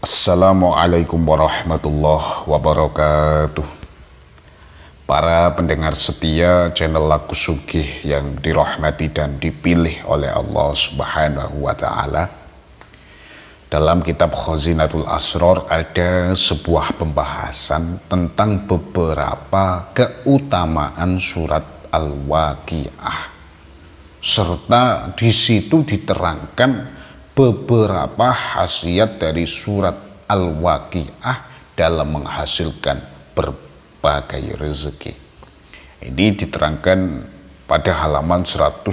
Assalamualaikum warahmatullahi wabarakatuh. Para pendengar setia channel Laku Sugih yang dirahmati dan dipilih oleh Allah Subhanahu wa Ta'ala, dalam kitab Khazinatul Asrar ada sebuah pembahasan tentang beberapa keutamaan surat Al-Waqiah, serta di situ diterangkan beberapa khasiat dari surat Al-Waqiah dalam menghasilkan berbagai rezeki. Ini diterangkan pada halaman 191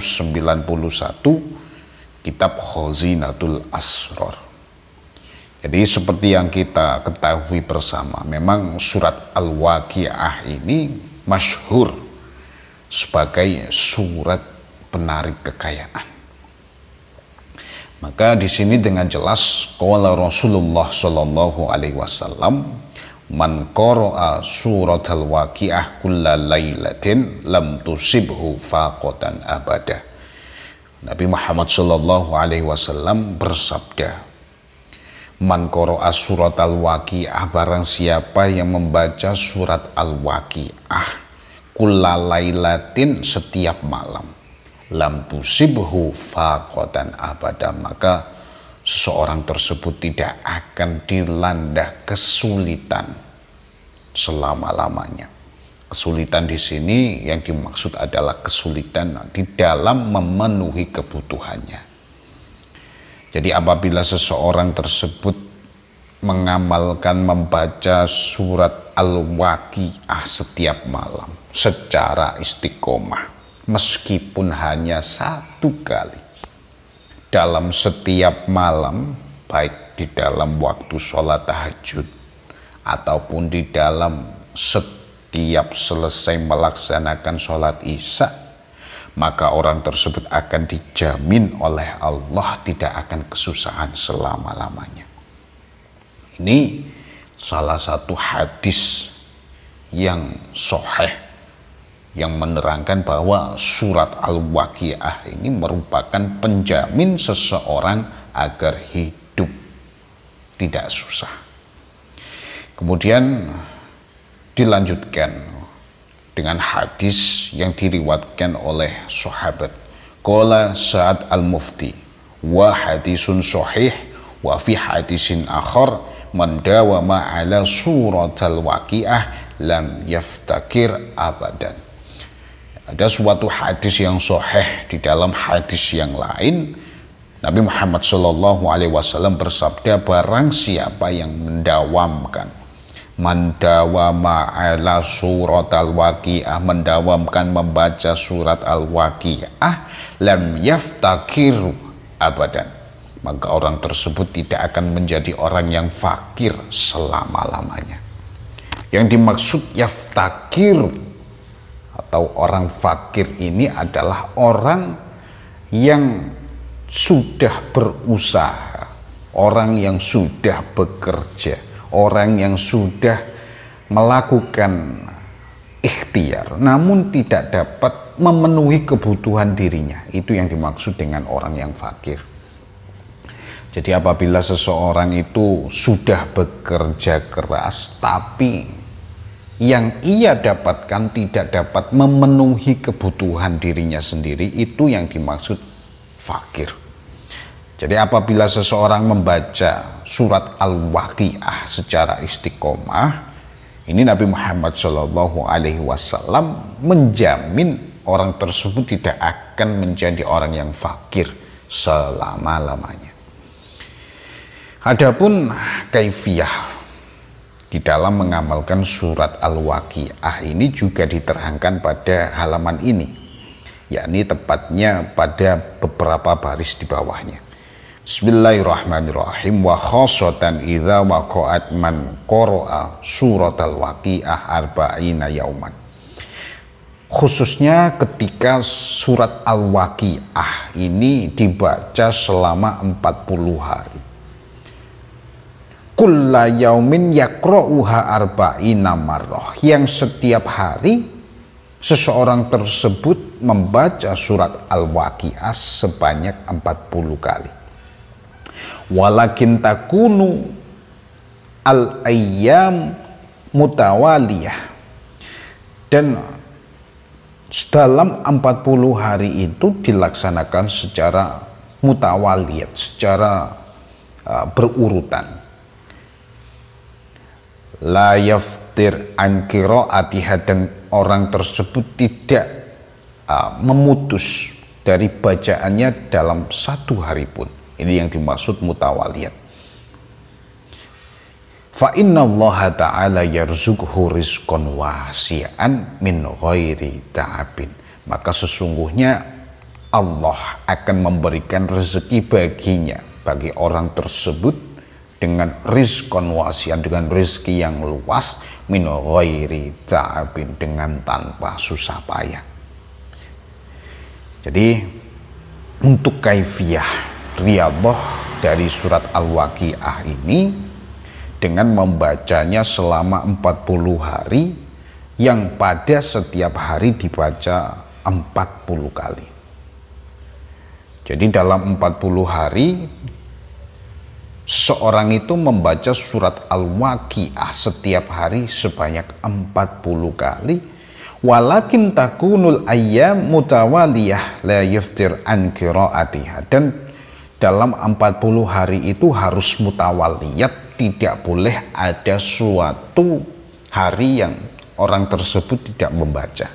kitab Khazinatul Asrar. Jadi seperti yang kita ketahui bersama, memang surat Al-Waqiah ini masyhur sebagai surat penarik kekayaan. Maka di sini dengan jelas qala Rasulullah sallallahu alaihi wasallam, man qara'a suratal waqiah kulla lailatin lam tusibhu faqatan abada. Nabi Muhammad sallallahu alaihi wasallam bersabda, man qara'a suratal waqiah, barang siapa yang membaca surat Al-Waqiah kulla lailatin, setiap malam, lam tusibhu faqatan abada, maka seseorang tersebut tidak akan dilanda kesulitan selama-lamanya. Kesulitan di sini yang dimaksud adalah kesulitan di dalam memenuhi kebutuhannya. Jadi apabila seseorang tersebut mengamalkan membaca surat Al-Waqiah setiap malam secara istiqomah, meskipun hanya satu kali dalam setiap malam, baik di dalam waktu sholat tahajud ataupun di dalam setiap selesai melaksanakan sholat isya, maka orang tersebut akan dijamin oleh Allah tidak akan kesusahan selama-lamanya. Ini salah satu hadis yang sahih yang menerangkan bahwa surat Al-Waqiah ini merupakan penjamin seseorang agar hidup tidak susah. Kemudian dilanjutkan dengan hadis yang diriwayatkan oleh sahabat qala Sa'ad al-Mufti, wa hadisun sahih wa fi hadisin akhar man dawama ala surat Al-Waqiah lam yaftakir abadan. Ada suatu hadis yang sahih, di dalam hadis yang lain Nabi Muhammad Shallallahu Alaihi Wasallam bersabda, barang siapa yang mendawamkan, mendawama ala surat Al-Waqiah, mendawamkan membaca surat Al-Waqiah, lam yaftakir abadan, maka orang tersebut tidak akan menjadi orang yang fakir selama-lamanya. Yang dimaksud yaftakir atau orang fakir ini adalah orang yang sudah berusaha, orang yang sudah bekerja, orang yang sudah melakukan ikhtiar namun tidak dapat memenuhi kebutuhan dirinya. Itu yang dimaksud dengan orang yang fakir. Jadi apabila seseorang itu sudah bekerja keras tapi yang ia dapatkan tidak dapat memenuhi kebutuhan dirinya sendiri, itu yang dimaksud fakir. Jadi apabila seseorang membaca surat Al-Waqiah secara istiqomah, ini Nabi Muhammad Shallallahu Alaihi Wasallam menjamin orang tersebut tidak akan menjadi orang yang fakir selama-lamanya. Adapun kaifiyah di dalam mengamalkan surat Al-Waqiah ini juga diterangkan pada halaman ini, yakni tepatnya pada beberapa baris di bawahnya. Bismillahirrahmanirrahim, wa khosatan idza waqa'at man qara'a surat Al-Waqiah arba'ina yauman. Khususnya ketika surat Al-Waqiah ini dibaca selama 40 hari. Kulla yaumin yaqra'uha arba'ina marrah, yang setiap hari seseorang tersebut membaca surat Al-Waqiah sebanyak 40 kali. Walakin takunu al-ayyam mutawaliyah, dan dalam 40 hari itu dilaksanakan secara mutawaliyat, secara berurutan. La yaftir an qiraatiha, dan orang tersebut tidak memutus dari bacaannya dalam 1 hari pun. Ini yang dimaksud mutawaliyat. Fa inna Allah ta'ala yarzuqhu rizqan wasi'an min ghairi ta'abin. Maka sesungguhnya Allah akan memberikan rezeki baginya, bagi orang tersebut, dengan rizqan wasi'an, dengan rezeki yang luas, min ghairi ta'abin, dengan tanpa susah payah. Jadi untuk kaifiyah riyadhah dari surat Al-Waqiah ini, dengan membacanya selama 40 hari, yang pada setiap hari dibaca 40 kali. Jadi dalam 40 hari seorang itu membaca surat Al-Waqiah setiap hari sebanyak 40 kali. Walakin takunul ayyam mutawaliyah la yaftir an qiraatiha, dan dalam 40 hari itu harus mutawaliyat, tidak boleh ada suatu hari yang orang tersebut tidak membaca.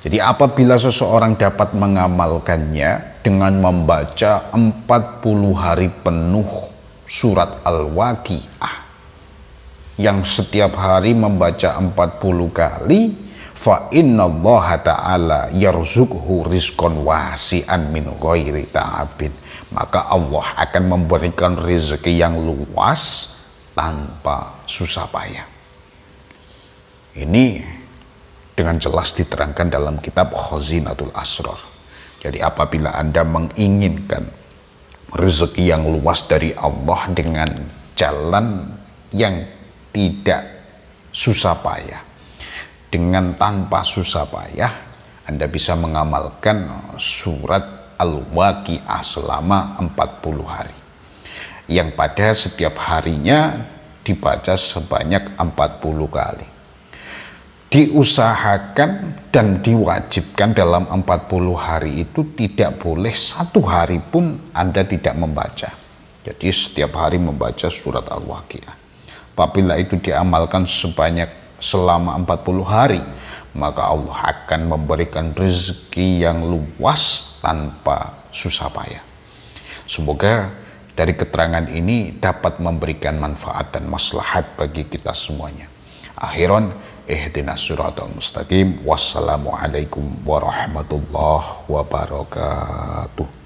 Jadi apabila seseorang dapat mengamalkannya dengan membaca 40 hari penuh surat Al-Waqiah, yang setiap hari membaca 40 kali, fa innallaha ta'ala yarzuqhu rizqan wasi'an min ghairi ta'abin, maka Allah akan memberikan rezeki yang luas tanpa susah payah. Ini dengan jelas diterangkan dalam kitab Khazinatul Asrar. Jadi apabila Anda menginginkan rezeki yang luas dari Allah dengan jalan yang tidak susah payah, dengan tanpa susah payah, Anda bisa mengamalkan surat Al-Waqiah selama 40 hari, yang pada setiap harinya dibaca sebanyak 40 kali. Diusahakan dan diwajibkan dalam 40 hari itu tidak boleh 1 hari pun Anda tidak membaca. Jadi setiap hari membaca surat Al-Waqiah. Apabila itu diamalkan selama 40 hari, maka Allah akan memberikan rezeki yang luas tanpa susah payah. Semoga dari keterangan ini dapat memberikan manfaat dan maslahat bagi kita semuanya. Akhiran, ihdinas siratal mustaqim. Wassalamualaikum warahmatullahi wabarakatuh.